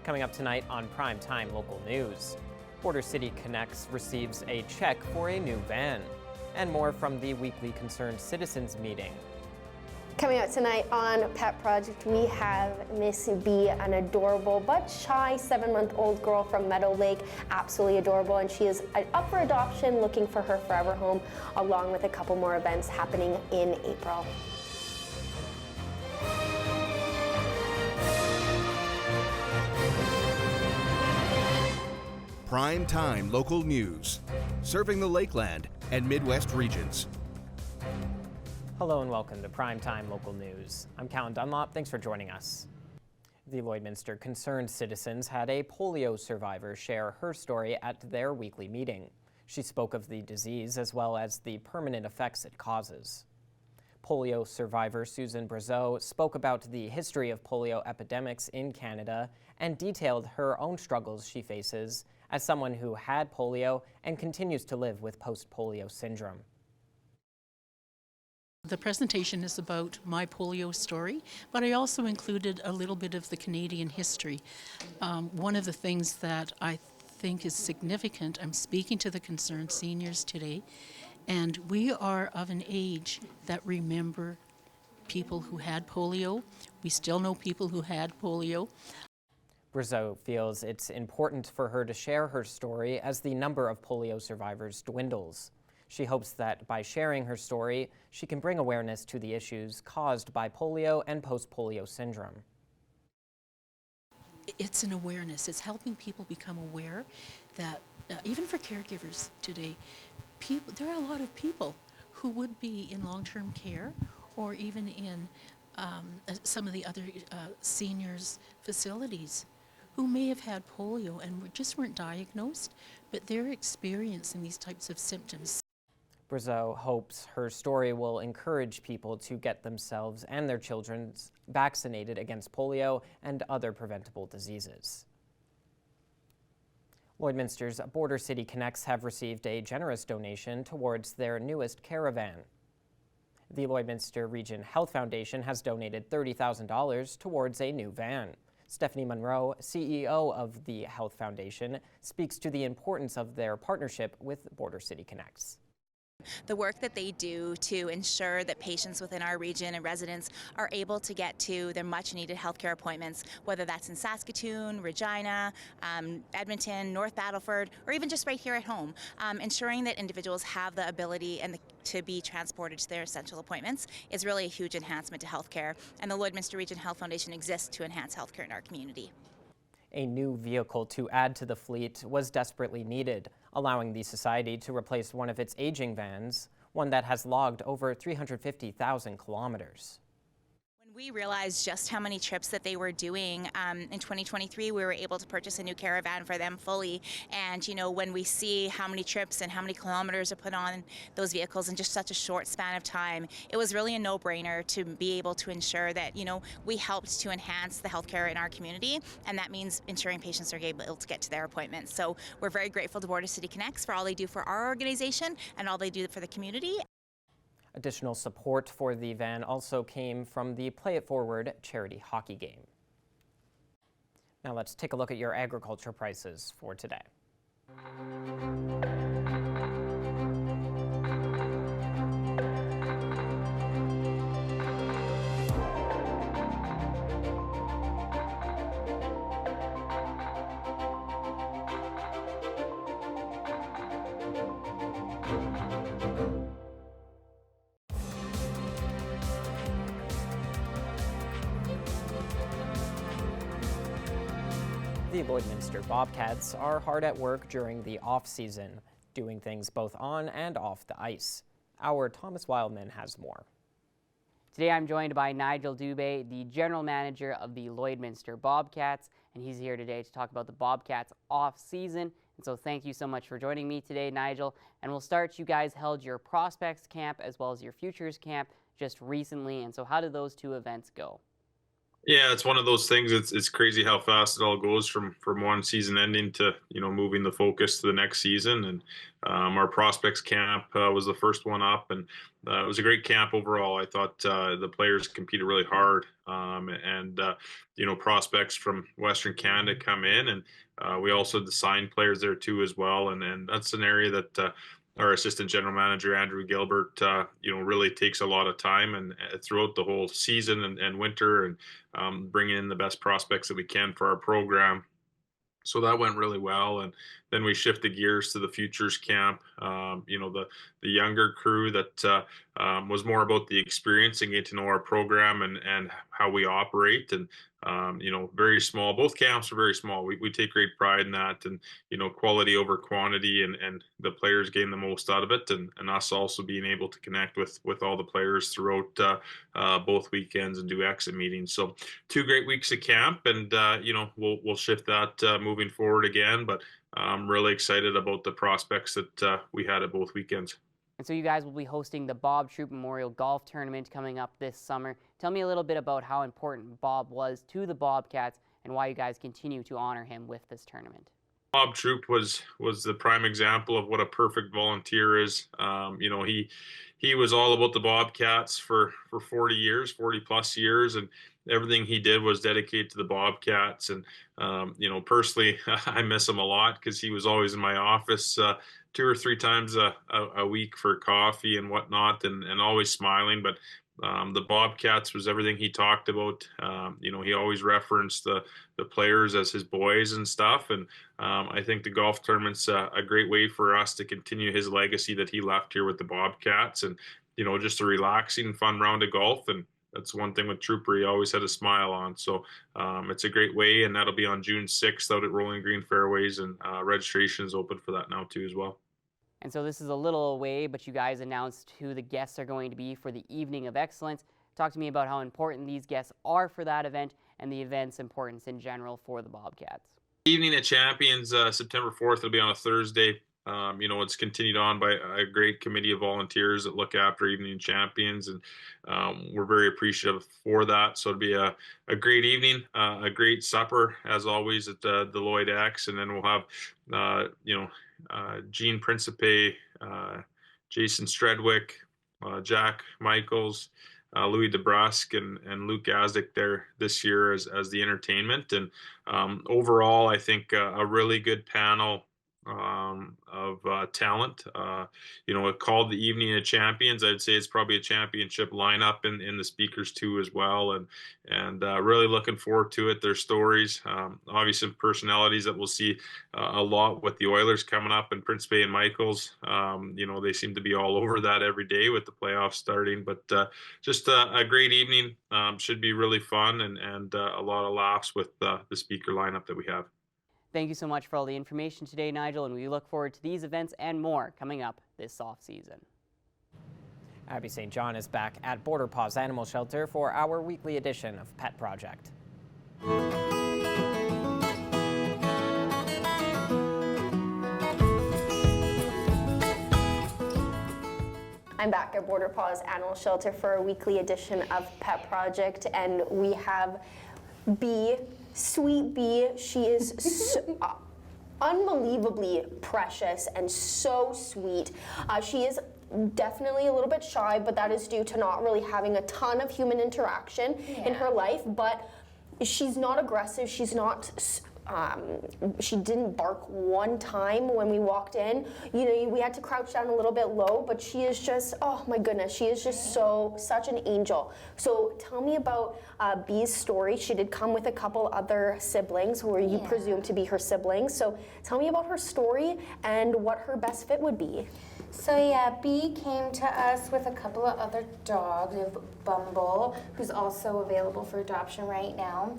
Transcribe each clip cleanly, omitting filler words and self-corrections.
Coming up tonight on Primetime Local News, Border City Connects receives a check for a new van, and more from the weekly Concerned Citizens meeting. Coming up tonight on Pet Project, we have Miss B, an adorable but shy 7-month-old girl from Meadow Lake. Absolutely adorable, and she is up for adoption, looking for her forever home, along with a couple more events happening in April. Prime Time Local News, serving the Lakeland and Midwest regions. Hello and welcome to Primetime Local News. I'm Callan Dunlop. Thanks for joining us. The Lloydminster Concerned Citizens had a polio survivor share her story at their weekly meeting. She spoke of the disease as well as the permanent effects it causes. Polio survivor Susan Brazeau spoke about the history of polio epidemics in Canada and detailed her own struggles she faces as someone who had polio and continues to live with post-polio syndrome. The presentation is about my polio story, but I also included a little bit of the Canadian history. One of the things that I think is significant, I'm speaking to the concerned seniors today, and we are of an age that remember people who had polio. We still know people who had polio. Brazeau feels it's important for her to share her story as the number of polio survivors dwindles. She hopes that by sharing her story, she can bring awareness to the issues caused by polio and post-polio syndrome. It's an awareness. It's helping people become aware that even for caregivers today, there are a lot of people who would be in long-term care or even in some of the other seniors' facilities who may have had polio and just weren't diagnosed, but they're experiencing these types of symptoms. Brazeau hopes her story will encourage people to get themselves and their children vaccinated against polio and other preventable diseases. Lloydminster's Border City Connects have received a generous donation towards their newest caravan. The Lloydminster Region Health Foundation has donated $30,000 towards a new van. Stephanie Monroe, CEO of the Health Foundation, speaks to the importance of their partnership with Border City Connects. The work that they do to ensure that patients within our region and residents are able to get to their much needed healthcare appointments, whether that's in Saskatoon, Regina, Edmonton, North Battleford, or even just right here at home, ensuring that individuals have the ability to be transported to their essential appointments is really a huge enhancement to healthcare, and the Lloydminster Region Health Foundation exists to enhance healthcare in our community. A new vehicle to add to the fleet was desperately needed, allowing the Society to replace one of its aging vans, one that has logged over 350,000 kilometers. When we realized just how many trips that they were doing in 2023, we were able to purchase a new caravan for them fully. And you know, when we see how many trips and how many kilometers are put on those vehicles in just such a short span of time, it was really a no-brainer to be able to ensure that, you know, we helped to enhance the healthcare in our community, and that means ensuring patients are able to get to their appointments. So we're very grateful to Border City Connects for all they do for our organization and all they do for the community. Additional support for the van also came from the Play It Forward charity hockey game. Now let's take a look at your agriculture prices for today. The Lloydminster Bobcats are hard at work during the off-season, doing things both on and off the ice. Our Thomas Wildman has more. Today I'm joined by Nigel Dubé, the general manager of the Lloydminster Bobcats, and he's here today to talk about the Bobcats off-season. And so thank you so much for joining me today, Nigel. And we'll start, you guys held your prospects camp as well as your futures camp just recently, and so how did those two events go? Yeah, it's one of those things. It's crazy how fast it all goes from one season ending to moving the focus to the next season. And our prospects camp was the first one up, and it was a great camp overall. I thought the players competed really hard, and prospects from Western Canada come in, and we also had the signed players there too as well. And that's an area that. Our assistant general manager Andrew Gilbert, really takes a lot of time and throughout the whole season and winter, and bringing in the best prospects that we can for our program. So that went really well, and then we shifted gears to the futures camp. The younger crew that was more about the experience and getting to know our program and how we operate. And very small. Both camps are very small. We take great pride in that, and quality over quantity, and the players gain the most out of it, and us also being able to connect with all the players throughout both weekends and do exit meetings. So 2 great weeks of camp, and we'll shift that moving forward again. But I'm really excited about the prospects that we had at both weekends. And so you guys will be hosting the Bob Troop Memorial Golf Tournament coming up this summer. Tell me a little bit about how important Bob was to the Bobcats and why you guys continue to honor him with this tournament. Bob Troop was the prime example of what a perfect volunteer is. He was all about the Bobcats for 40 plus years, and everything he did was dedicated to the Bobcats. And personally, I miss him a lot because he was always in my office 2 or 3 times a week for coffee and whatnot, and always smiling. But the Bobcats was everything he talked about. He always referenced the players as his boys and stuff. And I think the golf tournament's a great way for us to continue his legacy that he left here with the Bobcats. And, just a relaxing, fun round of golf. And that's one thing with Trooper, he always had a smile on. So it's a great way, and that'll be on June 6th out at Rolling Green Fairways, and registration is open for that now too as well. And so this is a little away, but you guys announced who the guests are going to be for the Evening of Excellence. Talk to me about how important these guests are for that event and the event's importance in general for the Bobcats. Evening of Champions, September 4th, it'll be on a Thursday. It's continued on by a great committee of volunteers that look after Evening Champions, and we're very appreciative for that. So it'll be a great evening, a great supper, as always, at the Lloyd X, and then we'll have, Gene Principe, Jason Stredwick, Jack Michaels, Louis DeBrusque, and Luke Gazdick there this year as the entertainment. And overall, I think a really good panel of talent. Called the Evening of Champions. I'd say it's probably a championship lineup in the speakers too as well, and really looking forward to it. Their stories, obviously personalities that we'll see a lot with the Oilers coming up, and Principe and Michaels. They seem to be all over that every day with the playoffs starting, but just a great evening. Should be really fun, and a lot of laughs with the speaker lineup that we have. Thank you so much for all the information today, Nigel, and we look forward to these events and more coming up this off-season. Abby St. John is back at Border Paws Animal Shelter for our weekly edition of Pet Project. I'm back at Border Paws Animal Shelter for a weekly edition of Pet Project, and we have Bee, sweet Bee. She is so, unbelievably precious and so sweet. She is definitely a little bit shy, but that is due to not really having a ton of human interaction in her life, but she's not aggressive. She's not she didn't bark one time when we walked in. We had to crouch down a little bit low, but she is just, oh my goodness, she is just such an angel. So tell me about Bee's story. She did come with a couple other siblings who you presume to be her siblings. So tell me about her story and what her best fit would be. So yeah, Bee came to us with a couple of other dogs. We have Bumble, who's also available for adoption right now.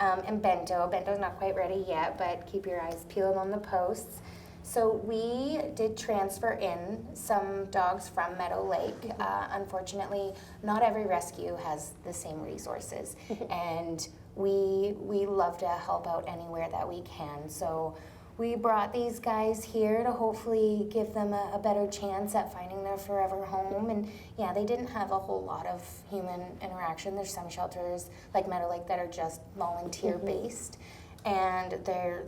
And Bento. Bento's not quite ready yet, but keep your eyes peeled on the posts. So we did transfer in some dogs from Meadow Lake. Unfortunately, not every rescue has the same resources, and we love to help out anywhere that we can. So we brought these guys here to hopefully give them a better chance at finding their forever home. And yeah, they didn't have a whole lot of human interaction. There's some shelters like Meadow Lake that are just volunteer based. And they're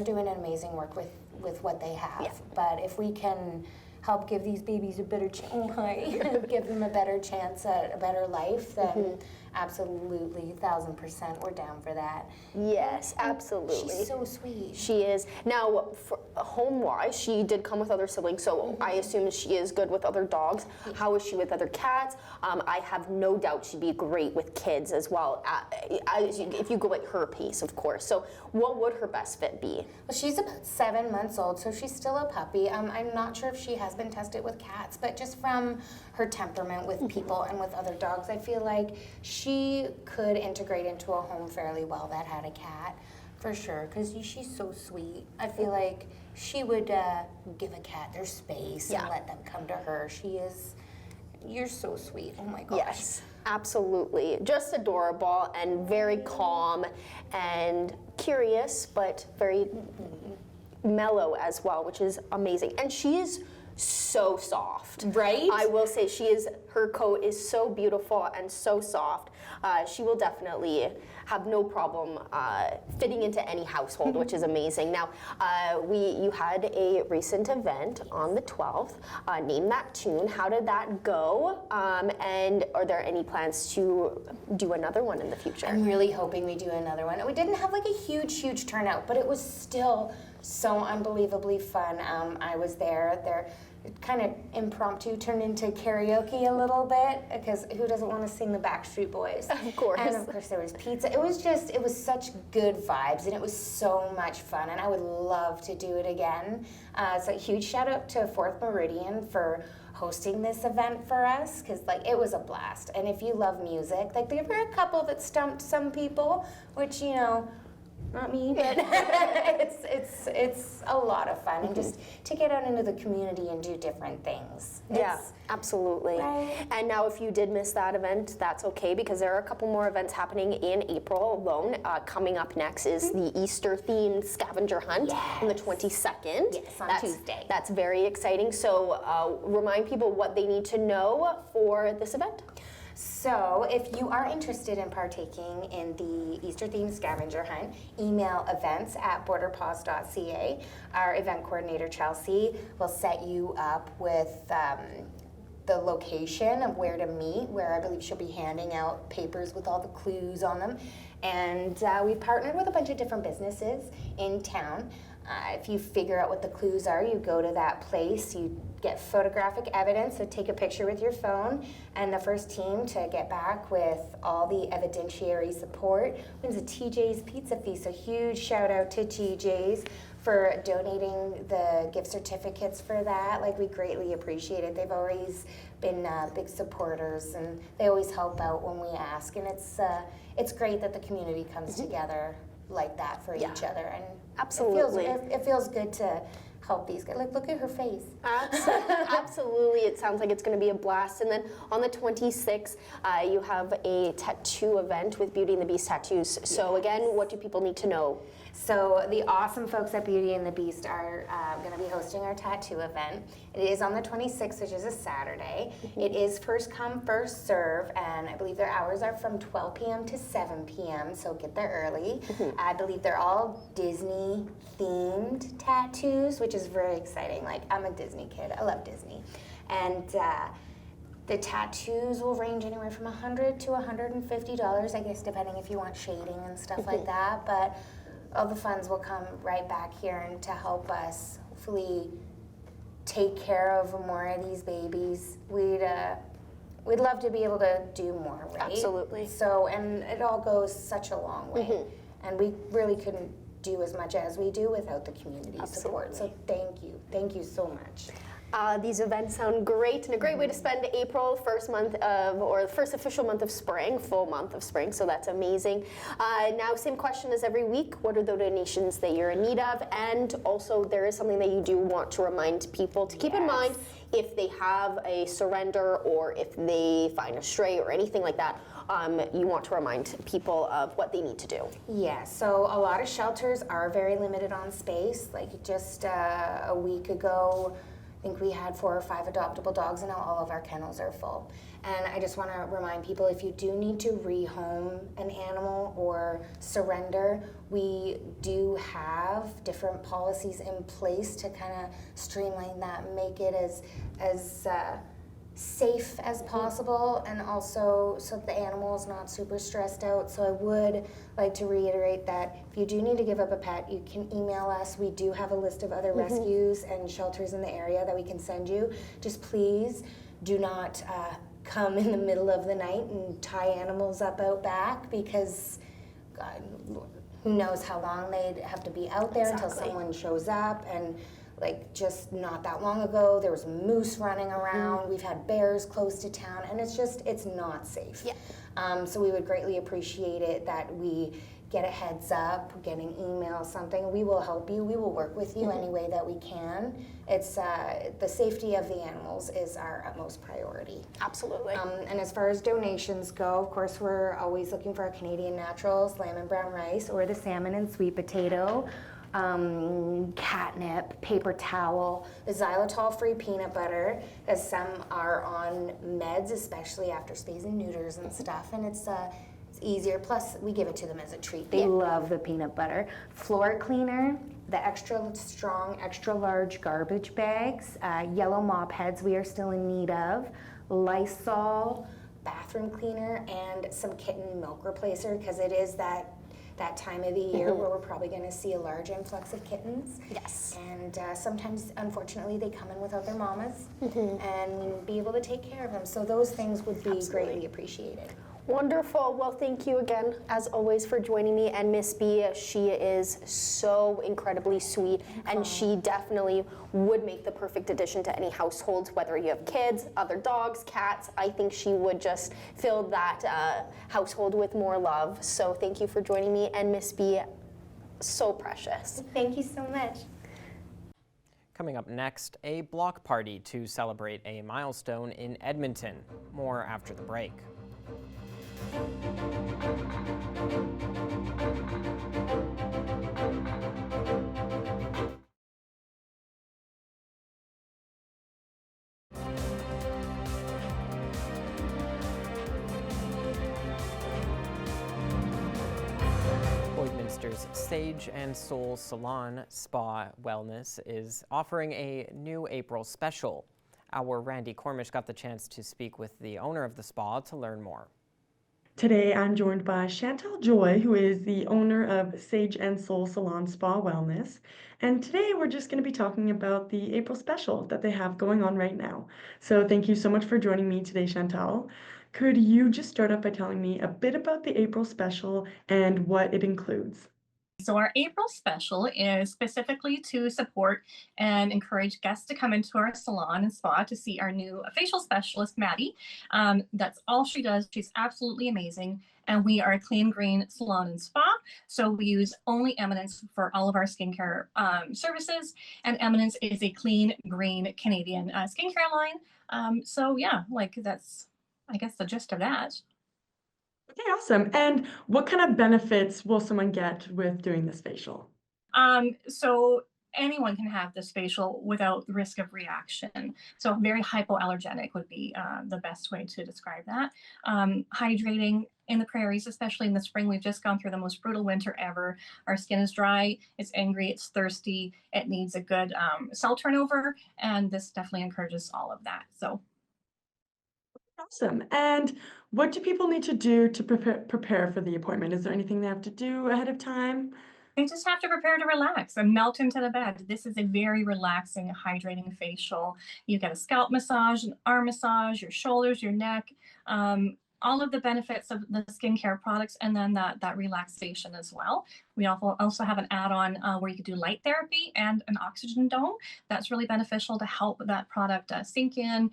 doing an amazing work with what they have. Yeah. But if we can help give these babies a better give them a better chance at a better life, then absolutely, 1000% we're down for that. Yes, absolutely. She's so sweet. She is. Now, for home-wise, she did come with other siblings, so I assume she is good with other dogs. How is she with other cats? I have no doubt she'd be great with kids as well, if you go at her pace, of course. So what would her best fit be? Well, she's about 7 months old, so she's still a puppy. I'm not sure if she has been tested with cats, but just from her temperament with people and with other dogs, I feel like she could integrate into a home fairly well that had a cat, for sure, because she's so sweet. I feel like she would give a cat their space and let them come to her. You're so sweet. Oh my gosh. Yes, absolutely. Just adorable and very calm and curious, but very mellow as well, which is amazing. And she is so soft. Right? I will say her coat is so beautiful and so soft. She will definitely have no problem fitting into any household, which is amazing. Now, you had a recent event on the 12th, Name That Tune. How did that go? And are there any plans to do another one in the future? I'm really hoping we do another one. We didn't have like a huge turnout, but it was still so unbelievably fun. I was there. It kind of impromptu turned into karaoke a little bit, because who doesn't want to sing the Backstreet Boys? Of course. And of course there was pizza. It was such good vibes, and it was so much fun, and I would love to do it again. So a huge shout out to Fourth Meridian for hosting this event for us, because it was a blast. And if you love music, there were a couple that stumped some people, which, not me, but it's a lot of fun, and just to get out into the community and do different things. Yeah, absolutely. Right. And now if you did miss that event, that's okay, because there are a couple more events happening in April alone. Coming up next is the Easter-themed scavenger hunt on the 22nd. Yes, on Tuesday. That's very exciting. So remind people what they need to know for this event. So if you are interested in partaking in the Easter-themed scavenger hunt, email events@borderpaws.ca. Our event coordinator, Chelsea, will set you up with the location of where to meet, where I believe she'll be handing out papers with all the clues on them. And we've partnered with a bunch of different businesses in town. If you figure out what the clues are, you go to that place, you get photographic evidence, so take a picture with your phone, and the first team to get back with all the evidentiary support wins a TJ's Pizza Feast. A huge shout out to TJ's for donating the gift certificates for that. We greatly appreciate it. They've always been big supporters, and they always help out when we ask, and it's great that the community comes together like that for each other, and absolutely, it feels good to help these guys. Look at her face. Absolutely, it sounds like it's going to be a blast. And then on the 26th, you have a tattoo event with Beauty and the Beast Tattoos. So again, what do people need to know? So the awesome folks at Beauty and the Beast are going to be hosting our tattoo event. It is on the 26th, which is a Saturday. It is first come, first serve, and I believe their hours are from 12 p.m. to 7 p.m., so get there early. I believe they're all Disney-themed tattoos, which is very exciting. I'm a Disney kid. I love Disney. And the tattoos will range anywhere from $100 to $150, I guess, depending if you want shading and stuff like that. But all the funds will come right back here and to help us hopefully take care of more of these babies. We'd love to be able to do more, right? Absolutely. So, and it all goes such a long way. And we really couldn't do as much as we do without the community support. So thank you so much. These events sound great, and a great way to spend April, first official month of spring, full month of spring, so that's amazing. Now, same question as every week, what are the donations that you're in need of? And also, there is something that you do want to remind people to keep in mind if they have a surrender or if they find a stray or anything like that. you want to remind people of what they need to do. Yeah, so a lot of shelters are very limited on space. Like just a week ago, I think we had 4 or 5 adoptable dogs, and now all of our kennels are full. And I just want to remind people, if you do need to rehome an animal or surrender, we do have different policies in place to kind of streamline that, make it as safe as possible, and also so that the animal is not super stressed out. So I would like to reiterate that if you do need to give up a pet, you can email us. We do have a list of other rescues and shelters in the area that we can send you. Just please do not come in the middle of the night and tie animals up out back, because God, who knows how long they'd have to be out there until someone shows up. And like just not that long ago, there was moose running around. We've had bears close to town, and it's not safe. Yeah. So we would greatly appreciate it that we get a heads up, get an email, something. We will help you. We will work with you any way that we can. It's the safety of the animals is our utmost priority. Absolutely. And as far as donations go, of course, we're always looking for our Canadian naturals, lamb and brown rice, or the salmon and sweet potato. Catnip, paper towel, the xylitol-free peanut butter, as some are on meds, especially after spays and neuters and stuff, and it's easier. Plus, we give it to them as a treat. They love the peanut butter. Floor cleaner, the extra strong, extra large garbage bags, yellow mop heads we are still in need of, Lysol, bathroom cleaner, and some kitten milk replacer, because it is that time of the year where we're probably going to see a large influx of kittens. Yes. And sometimes, unfortunately, they come in without their mamas, and be able to take care of them. So those things would be greatly appreciated. Wonderful. Well, thank you again, as always, for joining me. And Miss B, she is so incredibly sweet, and she definitely would make the perfect addition to any household, whether you have kids, other dogs, cats. I think she would just fill that household with more love. So thank you for joining me. And Miss B, so precious. Thank you so much. Coming up next, a block party to celebrate a milestone in Edmonton. More after the break. Lloydminster's Sage and Soul Salon Spa Wellness is offering a new April special. Our Randy Cormish got the chance to speak with the owner of the spa to learn more. Today, I'm joined by Chantal Joy, who is the owner of Sage and Soul Salon Spa Wellness. And today, we're just going to be talking about the April special that they have going on right now. So thank you so much for joining me today, Chantal. Could you just start off by telling me a bit about the April special and what it includes? So our April special is specifically to support and encourage guests to come into our salon and spa to see our new facial specialist, Maddie. That's all she does. She's absolutely amazing. And we are a clean, green salon and spa. So we use only Eminence for all of our skincare services. And Eminence is a clean, green Canadian skincare line. So yeah, like that's, I guess, the gist of that. Okay, awesome. And what kind of benefits will someone get with doing this facial? So anyone can have this facial without the risk of reaction. So very hypoallergenic would be the best way to describe that. Hydrating in the prairies, especially in the spring. We've just gone through the most brutal winter ever. Our skin is dry, it's angry, it's thirsty, it needs a good cell turnover, and this definitely encourages all of that. So. Awesome. And what do people need to do to prepare for the appointment? Is there anything they have to do ahead of time? They just have to prepare to relax and melt into the bed. This is a very relaxing, hydrating facial. You get a scalp massage, an arm massage, your shoulders, your neck, all of the benefits of the skincare products, and then that relaxation as well. We also have an add-on where you can do light therapy and an oxygen dome. That's really beneficial to help that product sink in,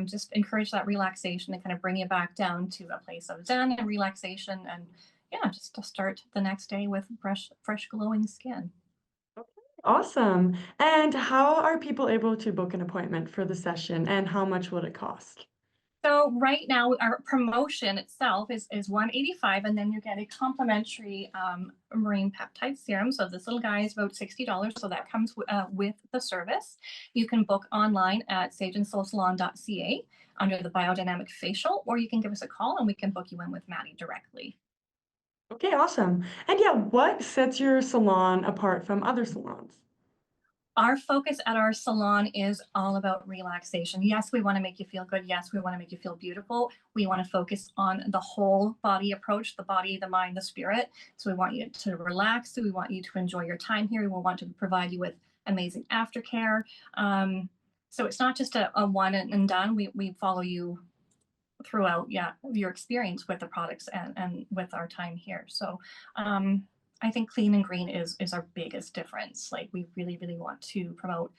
just encourage that relaxation and kind of bring you back down to a place of zen and relaxation, and yeah, just to start the next day with fresh glowing skin. Awesome. And how are people able to book an appointment for the session, and how much will it cost? So right now our promotion itself is $185, and then you get a complimentary marine peptide serum. So this little guy is about $60, so that comes with the service. You can book online at sageandsoulsalon.ca under the biodynamic facial, or you can give us a call and we can book you in with Maddie directly. Okay, awesome. And yeah, what sets your salon apart from other salons? Our focus at our salon is all about relaxation. Yes, we want to make you feel good. Yes, we want to make you feel beautiful. We want to focus on the whole body approach, the body, the mind, the spirit. So we want you to relax. We want you to enjoy your time here. We want to provide you with amazing aftercare. So it's not just a one and done. We follow you throughout, your experience with the products and with our time here. So I think clean and green is our biggest difference. Like, we really, really want to promote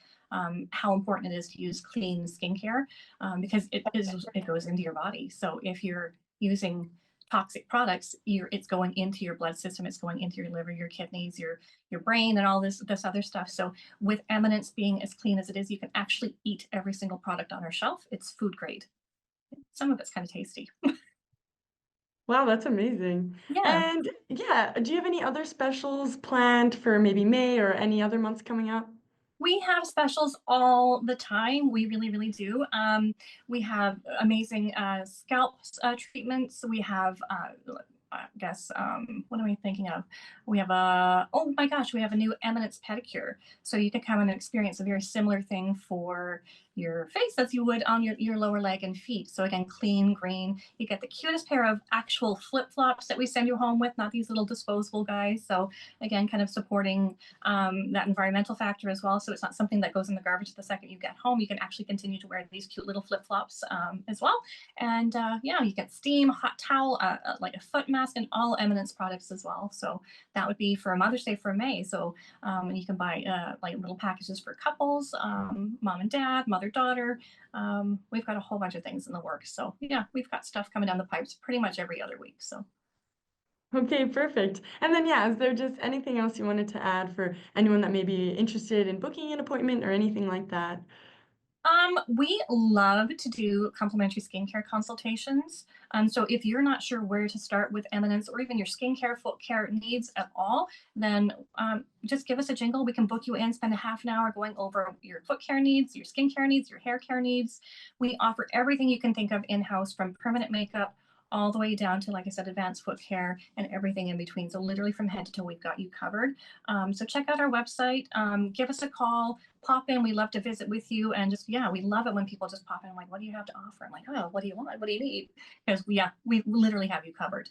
how important it is to use clean skincare because it goes into your body. So if you're using toxic products, it's going into your blood system, it's going into your liver, your kidneys, your brain, and all this other stuff. So with Eminence being as clean as it is, you can actually eat every single product on our shelf. It's food grade. Some of it's kind of tasty. Wow, that's amazing. Yeah. And yeah, do you have any other specials planned for maybe May or any other months coming up? We have specials all the time. We really, really do. We have amazing scalp treatments. We have, I guess, what am I thinking of? We have oh my gosh, we have a new Eminence pedicure. So you can come and experience a very similar thing for your face as you would on your lower leg and feet. So again, clean, green. You get the cutest pair of actual flip-flops that we send you home with, not these little disposable guys. So again, kind of supporting that environmental factor as well. So it's not something that goes in the garbage the second you get home. You can actually continue to wear these cute little flip-flops as well. And yeah, you get steam, hot towel, like a foot mask, and all Eminence products as well. So that would be for Mother's Day for May. So you can buy like little packages for couples, mom and dad, mother-daughter. We've got a whole bunch of things in the works. So yeah, we've got stuff coming down the pipes pretty much every other week. So. Okay, perfect. And then yeah, is there just anything else you wanted to add for anyone that may be interested in booking an appointment or anything like that? We love to do complimentary skincare consultations. So if you're not sure where to start with Eminence or even your skincare, foot care needs at all, then just give us a jingle. We can book you in, spend a half an hour going over your foot care needs, your skincare needs, your hair care needs. We offer everything you can think of in-house, from permanent makeup all the way down to, like I said, advanced foot care and everything in between. So literally from head to toe, we've got you covered. So check out our website, give us a call, pop in. We love to visit with you. And just, yeah, we love it when people just pop in like, what do you have to offer? I'm like, oh, what do you want? What do you need? Because we literally have you covered.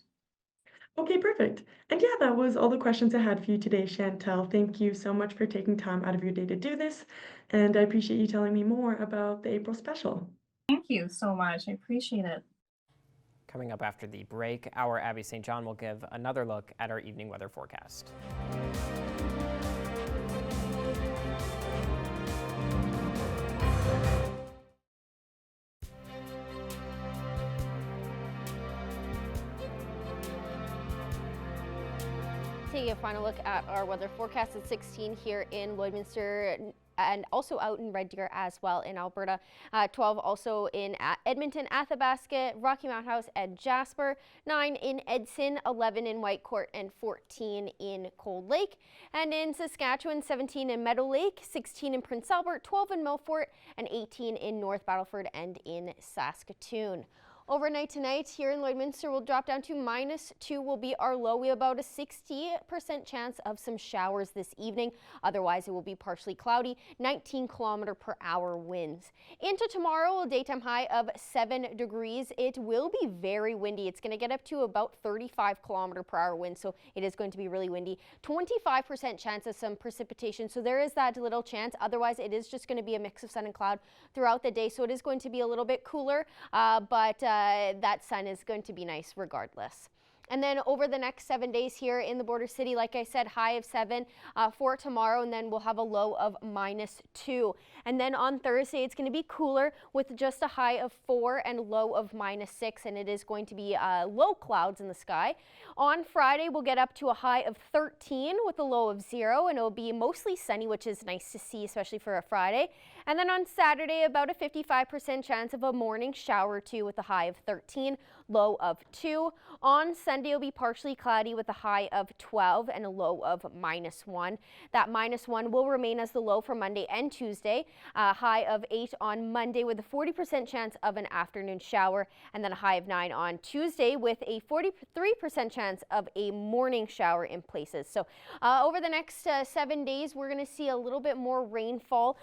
Okay, perfect. And yeah, that was all the questions I had for you today, Chantel. Thank you so much for taking time out of your day to do this. And I appreciate you telling me more about the April special. Thank you so much. I appreciate it. Coming up after the break, our Abby St. John will give another look at our evening weather forecast. Taking a final look at our weather forecast at 16 here in Lloydminster, and also out in Red Deer as well in Alberta. 12 also in Edmonton, Athabasca, Rocky Mount House, and Jasper. 9 in Edson, 11 in Whitecourt, and 14 in Cold Lake. And in Saskatchewan, 17 in Meadow Lake, 16 in Prince Albert, 12 in Milfort, and 18 in North Battleford and in Saskatoon. Overnight tonight here in Lloydminster will drop down to -2 will be our low. We have about a 60% chance of some showers this evening. Otherwise, it will be partially cloudy, 19 km/h winds. Into tomorrow, a daytime high of 7 degrees. It will be very windy. It's going to get up to about 35 km/h winds, so it is going to be really windy. 25% chance of some precipitation, so there is that little chance. Otherwise, it is just going to be a mix of sun and cloud throughout the day, so it is going to be a little bit cooler, but that sun is going to be nice regardless. And then over the next 7 days here in the border city, like I said, high of 7 for tomorrow, and then we'll have a low of -2. And then on Thursday, it's going to be cooler with just a high of 4 and low of -6, and it is going to be low clouds in the sky. On Friday, we'll get up to a high of 13 with a low of 0, and it'll be mostly sunny, which is nice to see, especially for a Friday. And then on Saturday, about a 55% chance of a morning shower or two with a high of 13, low of 2. On Sunday, it'll be partially cloudy with a high of 12 and a low of -1. That -1 will remain as the low for Monday and Tuesday. A high of 8 on Monday with a 40% chance of an afternoon shower, and then a high of 9 on Tuesday with a 43% chance of a morning shower in places. So over the next 7 days, we're going to see a little bit more rainfall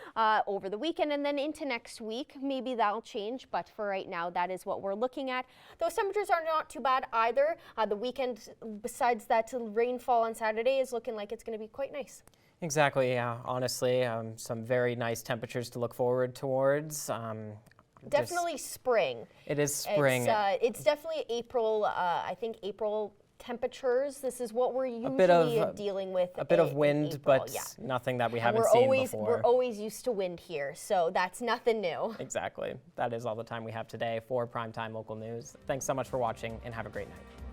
over the weekend and then into next week. Maybe that'll change, but for right now, that is what we're looking at. Those temperatures are not too bad either. The weekend, besides that rainfall on Saturday, is looking like it's going to be quite nice. Exactly, yeah. Honestly, some very nice temperatures to look forward towards. Definitely spring. It is spring. It's definitely April, I think April temperatures. This is what we're usually dealing with. A bit of wind, April, but yeah. nothing that we haven't seen before. We're always used to wind here, so that's nothing new. Exactly. That is all the time we have today for Primetime Local News. Thanks so much for watching, and have a great night.